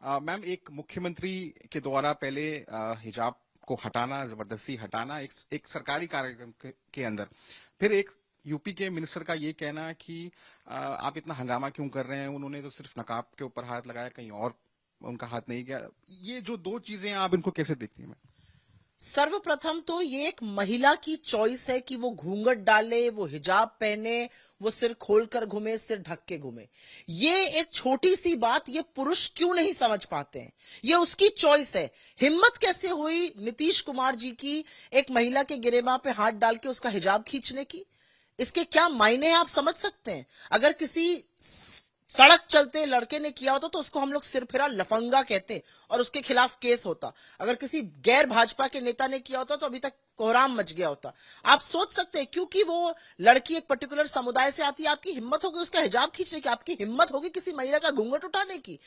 Ma'am, एक मुख्यमंत्री के द्वारा पहले हिजाब को हटाना, जबरदस्ती हटाना एक सरकारी कार्यक्रम के अंदर, फिर एक यूपी के मिनिस्टर का ये कहना कि आप इतना हंगामा क्यों कर रहे हैं, उन्होंने तो सिर्फ नकाब के ऊपर हाथ लगाया, कहीं और उनका हाथ नहीं गया। ये जो दो चीजें आप इनको कैसे देखती हैं? सर्वप्रथम तो ये एक महिला की चॉइस है कि वो घूंघट डाले, वो हिजाब पहने, वो सिर खोलकर घूमे, सिर ढक के घूमे। ये एक छोटी सी बात ये पुरुष क्यों नहीं समझ पाते हैं? ये उसकी चॉइस है। हिम्मत कैसे हुई नीतीश कुमार जी की एक महिला के गिरेबां पे हाथ डाल के उसका हिजाब खींचने की? इसके क्या मायने हैं आप समझ सकते हैं? अगर किसी सड़क चलते लड़के ने किया होता तो उसको हम लोग सिरफिरा लफंगा कहते और उसके खिलाफ केस होता। अगर किसी गैर भाजपा के नेता ने किया होता तो अभी तक कोहराम मच गया होता। आप सोच सकते हैं क्योंकि वो लड़की एक पर्टिकुलर समुदाय से आती है, आपकी हिम्मत होगी उसका हिजाब खींचने की, आपकी हिम्मत होगी किसी महिला का घूंघट उठाने की।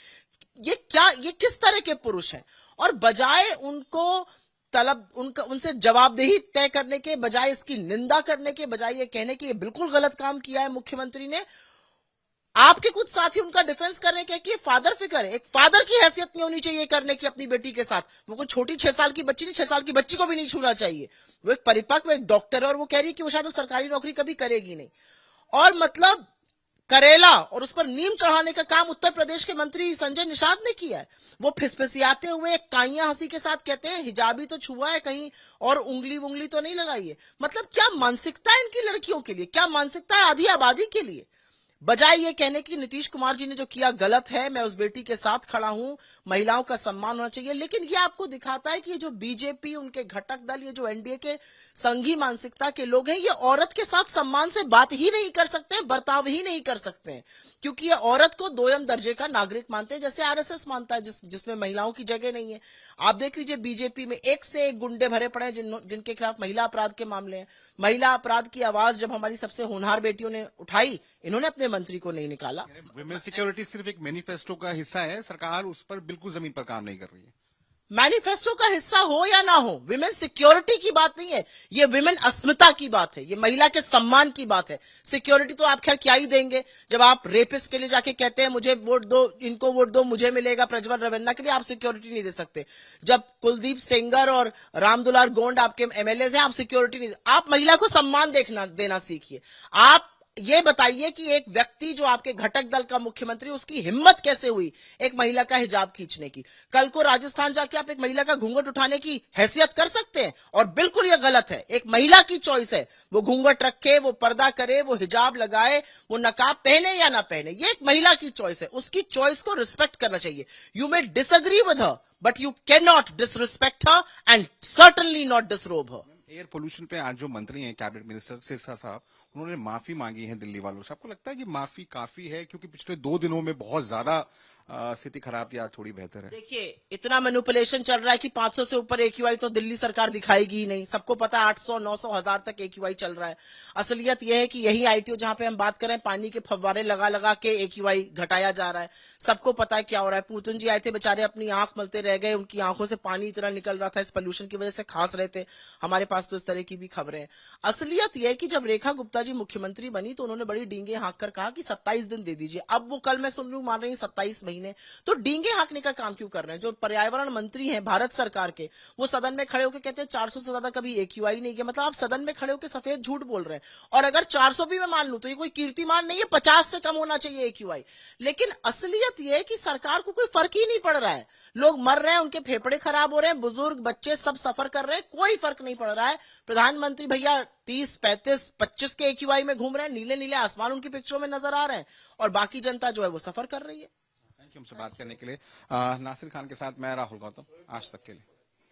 ये किस तरह के पुरुष हैं? और बजाय उनको उनसे जवाबदेही तय करने के बजाय, इसकी निंदा करने के बजाय, ये कहने की ये बिल्कुल गलत काम किया है मुख्यमंत्री ने, आपके कुछ साथी उनका डिफेंस करने के कि फादर फिगर है। एक फादर की हैसियत नहीं होनी चाहिए करने की अपनी बेटी के साथ। वो कोई छोटी 6 साल की बच्ची नहीं, 6 साल की बच्ची को भी नहीं छूना चाहिए। वो एक परिपक्व, एक डॉक्टर है और वो कह रही है कि वो शायद वो सरकारी नौकरी कभी करेगी नहीं। और मतलब करेला और उस पर नीम चढ़ाने का काम उत्तर प्रदेश के मंत्री संजय निषाद ने किया है। वो फिसफिसियाते हुए काइया हंसी के साथ कहते हैं हिजाबी तो छुआ है, कहीं और उंगली तो नहीं लगाई है। मतलब क्या मानसिकता है इनकी लड़कियों के लिए, क्या मानसिकता है आधी आबादी के लिए? बजाय ये कहने की नीतीश कुमार जी ने जो किया गलत है, मैं उस बेटी के साथ खड़ा हूं, महिलाओं का सम्मान होना चाहिए। लेकिन ये आपको दिखाता है कि ये जो बीजेपी, उनके घटक दल, ये जो एनडीए के संघी मानसिकता के लोग हैं, ये औरत के साथ सम्मान से बात ही नहीं कर सकते हैं, बर्ताव ही नहीं कर सकते हैं, क्योंकि ये औरत को दोयम दर्जे का नागरिक मानते हैं, जैसे आरएसएस मानता है, जिसमें महिलाओं की जगह नहीं है। आप देख लीजिए बीजेपी में एक से एक गुंडे भरे पड़े हैं जिनके खिलाफ महिला अपराध के मामले हैं। महिला अपराध की आवाज जब हमारी सबसे होनहार बेटियों ने उठाई, इन्होंने अपने मंत्री को नहीं निकाला। विमेन सिक्योरिटी सिर्फ एक मैनिफेस्टो का हिस्सा है, सरकार उस पर बिल्कुल जमीन पर काम नहीं कर रही है। मैनिफेस्टो का हिस्सा हो या ना हो, विमेन सिक्योरिटी की बात नहीं है, ये विमेन अस्मिता की बात है, ये महिला के सम्मान की बात है। सिक्योरिटी तो आप खैर क्या ही देंगे, जब आप रेपिस्ट के लिए जाके कहते हैं मुझे वोट दो, इनको वोट दो, मुझे मिलेगा प्रज्वल रवेन्ना के लिए, आप सिक्योरिटी नहीं दे सकते। जब कुलदीप सेंगर और रामदुलार गोंड आपके एमएलए हैं, आप सिक्योरिटी नहीं, आप महिला को सम्मान देना सीखिए। आप ये बताइए कि एक व्यक्ति जो आपके घटक दल का मुख्यमंत्री, उसकी हिम्मत कैसे हुई एक महिला का हिजाब खींचने की? कल को राजस्थान जाके आप एक महिला का घूंघट उठाने की हैसियत कर सकते हैं? और बिल्कुल ये गलत है। एक महिला की चॉइस है, वो घूंघट रखे, वो पर्दा करे, वो हिजाब लगाए, वो नकाब पहने या ना पहने, ये एक महिला की चॉइस है। उसकी चॉइस को रिस्पेक्ट करना चाहिए। You may disagree with her, but you can not disrespect her and certainly not disrobe her. Air pollution पे आज जो मंत्री हैं, कैबिनेट मिनिस्टर सिरसा साहब, उन्होंने माफी मांगी है दिल्ली वालों से। आपको लगता है कि माफी काफी है? क्योंकि पिछले 2 दिनों में बहुत ज्यादा स्थिति खराब थी, आज थोड़ी बेहतर है। देखिए, इतना मैनिपुलेशन चल रहा है कि 500 से ऊपर एक्यूआई तो दिल्ली सरकार दिखाएगी ही नहीं। सबको पता है 800, 900, 1000 तक एक्यूआई चल रहा है। असलियत यह है कि यही आईटीओ जहां पे हम बात कर रहे हैं, पानी के फव्वारे लगा लगा के एक्यूआई घटाया जा रहा है। सबको पता है क्या हो रहा है। पूतन जी आए थे बेचारे, अपनी आंख मलते रह गए, उनकी आंखों से पानी इतना निकल रहा था, इस पोल्यूशन की वजह से खांस रहे थे। हमारे पास तो इस तरह की भी खबरें हैं। असलियत यह है कि जब रेखा गुप्ता जी मुख्यमंत्री बनी तो उन्होंने बड़ी डींगे हाँक कर कहा कि 27 दिन दे दीजिए। अब वो कल मैं सुन लूं मान रही 27 महीने, तो डींगे हाँकने का काम क्यों कर रहे हैं? जो पर्यावरण मंत्री हैं भारत सरकार के, वो सदन में खड़े होकर कहते हैं 400 से ज्यादा कभी एक्यूआई नहीं किया। मतलब आप सदन में खड़े होकर सफेद झूठ बोल रहे हैं। और अगर 400 भी मैं मान लूं तो ये कोई कीर्तिमान नहीं है, 50 से कम होना चाहिए एक्यूआई। लेकिन असलियत ये है कि सरकार को कोई फर्क ही नहीं पड़ रहा है। लोग मर रहे हैं, उनके फेफड़े खराब हो रहे हैं, बुजुर्ग बच्चे सब सफर कर रहे हैं, कोई फर्क नहीं पड़ रहा है। प्रधानमंत्री भैया 30, 35, 25 के एक्यूआई में घूम रहे हैं, नीले नीले आसमान उनकी पिक्चरों में नजर आ रहे हैं, और बाकी जनता जो है वो सफर कर रही है। हमसे बात करने के लिए नासिर खान के साथ मैं राहुल गौतम, आज तक के लिए।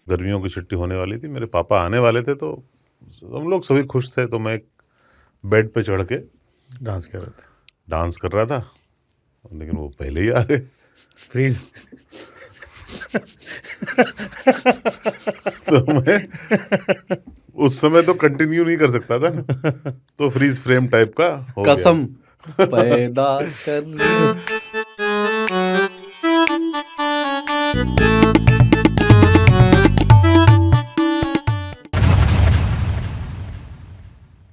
गर्मियों की छुट्टी होने वाली थी, मेरे पापा आने वाले थे, तो हम लोग सभी खुश थे। तो मैं एक बेड पे चढ़ के डांस कर रहे थे, डांस कर रहा था, लेकिन वो पहले ही आ गए। फ्रीज। तो मैं उस समय तो कंटिन्यू नहीं कर सकता था ना, तो फ्रीज फ्रेम टाइप का हो कसम पैदा कर